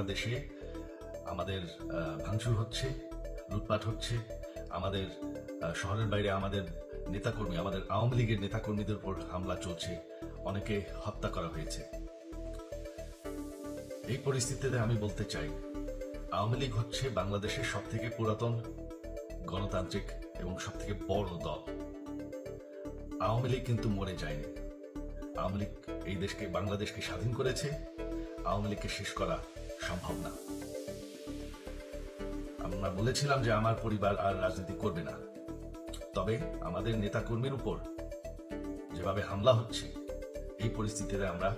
সারা দেশে আমাদের ভাঙচুর হচ্ছে, লুটপাট হচ্ছে, আমাদের শহরের বাইরে আমাদের নেতাকর্মী, আমাদের আওয়ামী লীগের নেতাকর্মীদের উপর হামলা চলছে, অনেকে হত্যা করা হয়েছে। এই পরিস্থিতিতে আমি বলতে চাই, আওয়ামী লীগ হচ্ছে বাংলাদেশের সব থেকে পুরাতন গণতান্ত্রিক এবং সব থেকে বড় দল। আওয়ামী লীগ কিন্তু মরে যায়নি। আওয়ামী লীগ এই দেশকে, বাংলাদেশকে স্বাধীন করেছে। আওয়ামী লীগকে শেষ করা সম্ভব না। আমরা বলেছিলাম যে আমার পরিবার আর রাজনীতি করবে না, তবে আমাদের নেতাকর্মীর উপর যেভাবে হামলা হচ্ছে, এই পরিস্থিতিতে আমরা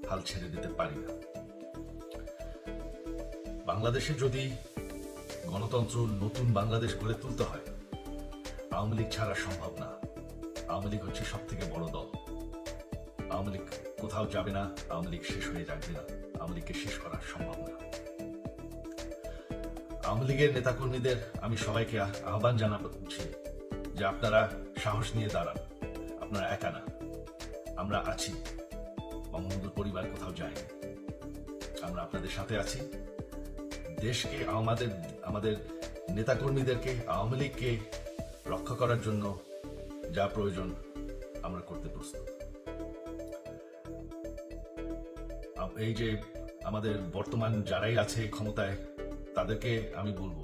হাল ছেড়ে দিতে পারি না। বাংলাদেশে যদি গণতন্ত্র, নতুন বাংলাদেশ গড়ে তুলতে হয়, আওয়ামী লীগ ছাড়া সম্ভব না। আওয়ামী লীগ হচ্ছে সব থেকে বড় দল। আওয়ামী লীগ কোথাও যাবে না, আওয়ামী লীগ শেষ হয়ে যাবে না, আওয়ামী লীগকে শেষ করা সম্ভব না। আওয়ামী লীগের নেতাকর্মীদের আমি সবাইকে আহ্বান জানাচ্ছি যে আপনারা সাহস নিয়ে দাঁড়ান। আপনারা একা না, আমরা আছি। বঙ্গবন্ধুর পরিবার কোথাও যায়নি, আমরা আপনাদের সাথে আছি। দেশকে, আমাদের নেতাকর্মীদেরকে, আওয়ামী লীগকে রক্ষা করার জন্য যা প্রয়োজন আমরা করতে প্রস্তুত। এই যে আমাদের বর্তমান যারাই আছে ক্ষমতায়, তাদেরকে আমি বলবো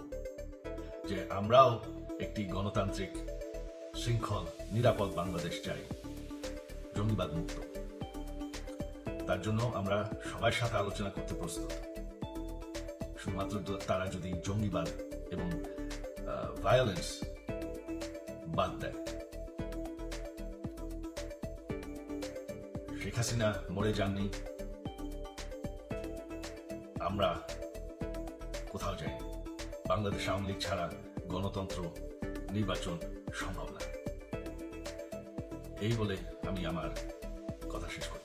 যে আমরাও একটি গণতান্ত্রিক, শৃঙ্খল, নিরাপদ বাংলাদেশ চাই, জঙ্গিবাদ মুক্ত। তার জন্য আমরা সবার সাথে আলোচনা করতে প্রস্তুত। শুধুমাত্র তারা যদি জঙ্গিবাদ এবং ভায়োলেন্স বাদ দেয়। শেখ হাসিনা মরে যাননি, আমরা কোথাও যাইনি। বাংলাদেশ আওয়ামী লীগ ছাড়া গণতন্ত্র, নির্বাচন সম্ভব না। এই বলে আমি আমার কথা শেষ করছি।